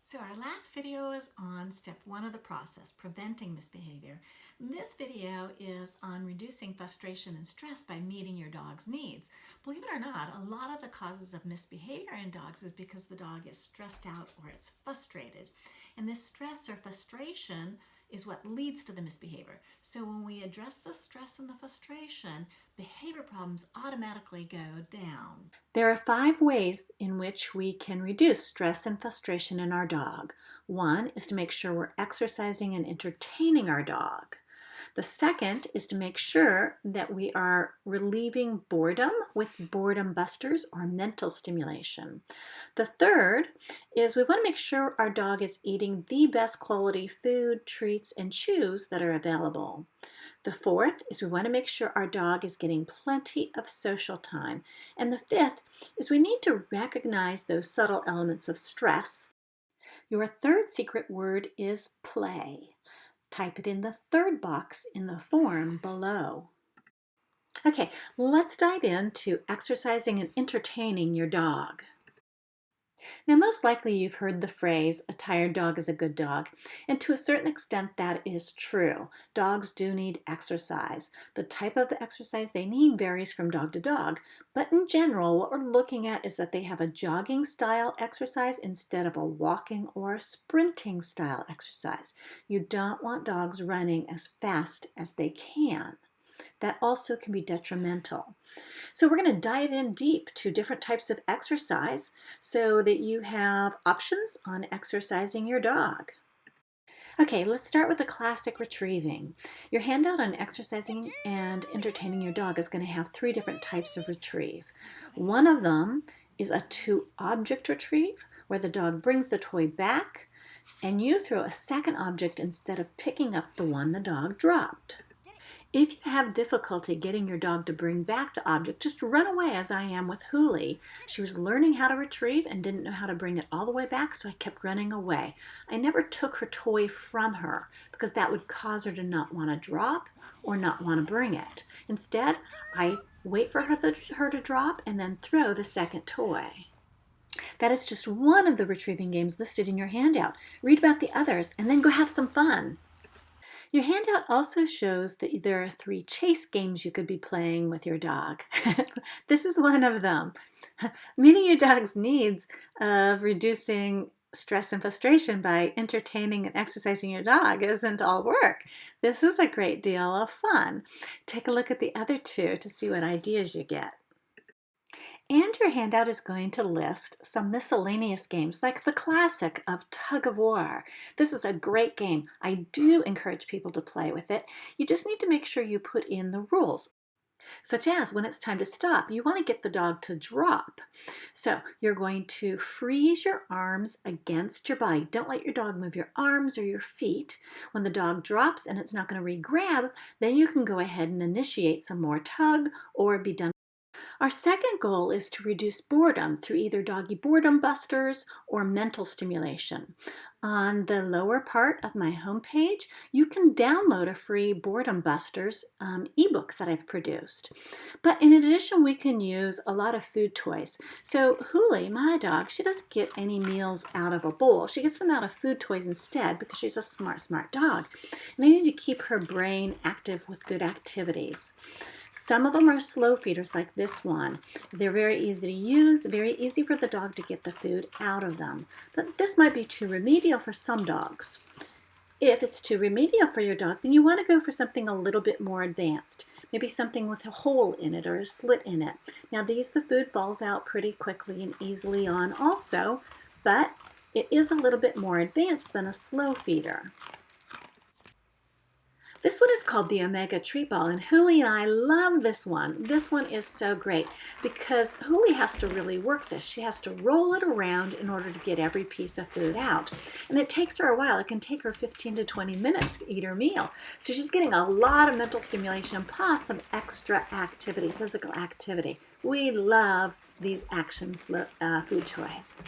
So our last video is on step 1 of the process, preventing misbehavior. This video is on reducing frustration and stress by meeting your dog's needs. Believe it or not, a lot of the causes of misbehavior in dogs is because the dog is stressed out or it's frustrated. And this stress or frustration is what leads to the misbehavior. So when we address the stress and the frustration, behavior problems automatically go down. There are 5 ways in which we can reduce stress and frustration in our dog. One is to make sure we're exercising and entertaining our dog. The second is to make sure that we are relieving boredom with boredom busters or mental stimulation. The third is we want to make sure our dog is eating the best quality food, treats, and chews that are available. The fourth is we want to make sure our dog is getting plenty of social time. And the fifth is we need to recognize those subtle elements of stress. Your third secret word is play. Type it in the third box in the form below. Okay, let's dive into exercising and entertaining your dog. Now, most likely you've heard the phrase, a tired dog is a good dog, and to a certain extent that is true. Dogs do need exercise. The type of exercise they need varies from dog to dog, but in general, what we're looking at is that they have a jogging style exercise instead of a walking or a sprinting style exercise. You don't want dogs running as fast as they can. That also can be detrimental. So we're going to dive in deep to different types of exercise so that you have options on exercising your dog. Okay, let's start with the classic retrieving. Your handout on exercising and entertaining your dog is going to have 3 different types of retrieve. One of them is a 2-object retrieve, where the dog brings the toy back and you throw a second object instead of picking up the one the dog dropped. If you have difficulty getting your dog to bring back the object, just run away as I am with Huli. She was learning how to retrieve and didn't know how to bring it all the way back, so I kept running away. I never took her toy from her because that would cause her to not want to drop or not want to bring it. Instead, I wait for her to drop and then throw the second toy. That is just one of the retrieving games listed in your handout. Read about the others and then go have some fun. Your handout also shows that there are 3 chase games you could be playing with your dog. This is one of them. Meeting your dog's needs of reducing stress and frustration by entertaining and exercising your dog isn't all work. This is a great deal of fun. Take a look at the other 2 to see what ideas you get. And your handout is going to list some miscellaneous games like the classic of tug of war. This is a great game. I do encourage people to play with it. You just need to make sure you put in the rules, such as when it's time to stop, you want to get the dog to drop. So you're going to freeze your arms against your body. Don't let your dog move your arms or your feet. When the dog drops and it's not going to re-grab, then you can go ahead and initiate some more tug or be done. Our second goal is to reduce boredom through either doggy boredom busters or mental stimulation. On the lower part of my homepage, you can download a free boredom busters ebook that I've produced. But in addition, we can use a lot of food toys. So Huli, my dog, she doesn't get any meals out of a bowl. She gets them out of food toys instead because she's a smart dog. And I need to keep her brain active with good activities. Some of them are slow feeders like this one. They're very easy to use, very easy for the dog to get the food out of them. But this might be too remedial for some dogs. If it's too remedial for your dog, then you want to go for something a little bit more advanced. Maybe something with a hole in it or a slit in it. Now the food falls out pretty quickly and easily on also, but it is a little bit more advanced than a slow feeder. This one is called the Omega Treat Ball, and Huli and I love this one. This one is so great because Huli has to really work this. She has to roll it around in order to get every piece of food out. And it takes her a while. It can take her 15 to 20 minutes to eat her meal. So she's getting a lot of mental stimulation plus some extra activity, physical activity. We love these action food toys.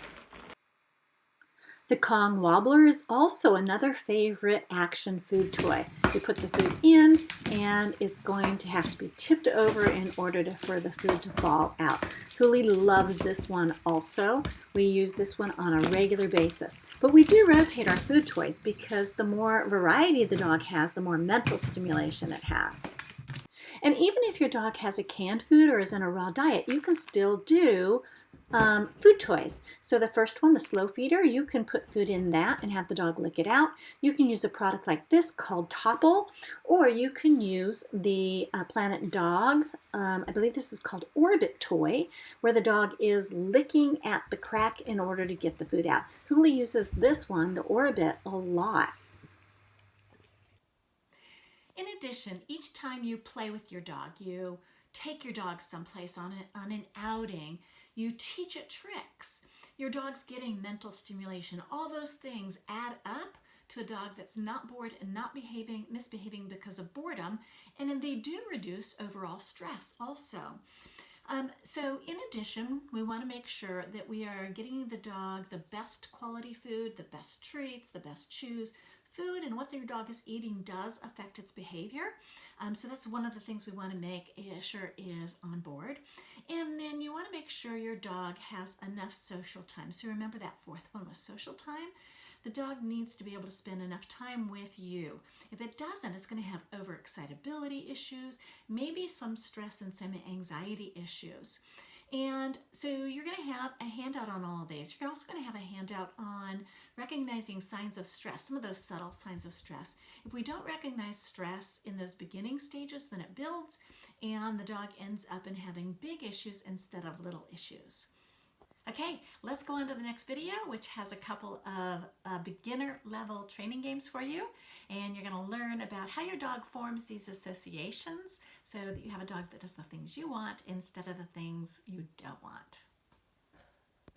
The Kong Wobbler is also another favorite action food toy. You put the food in and it's going to have to be tipped over in order for the food to fall out. Huli loves this one also. We use this one on a regular basis. But we do rotate our food toys because the more variety the dog has, the more mental stimulation it has. And even if your dog has a canned food or is in a raw diet, you can still do food toys. So the first one, the slow feeder, you can put food in that and have the dog lick it out. You can use a product like this called Topple, or you can use the Planet Dog, I believe this is called Orbit toy, where the dog is licking at the crack in order to get the food out. Huli uses this one, the Orbit, a lot. In addition, each time you play with your dog, you take your dog someplace on an outing, you teach it tricks. Your dog's getting mental stimulation. All those things add up to a dog that's not bored and not misbehaving because of boredom, and then they do reduce overall stress also. So in addition, we want to make sure that we are getting the dog the best quality food, the best treats, the best chews. Food and what your dog is eating does affect its behavior. So that's one of the things we want to make sure is on board. And then you want to make sure your dog has enough social time. So remember that fourth one was social time. The dog needs to be able to spend enough time with you. If it doesn't, it's going to have overexcitability issues, maybe some stress and some anxiety issues. And so you're going to have a handout on all of these. You're also going to have a handout on recognizing signs of stress, some of those subtle signs of stress. If we don't recognize stress in those beginning stages, then it builds and the dog ends up in having big issues instead of little issues. Okay, let's go on to the next video, which has a couple of beginner level training games for you. And you're going to learn about how your dog forms these associations so that you have a dog that does the things you want instead of the things you don't want.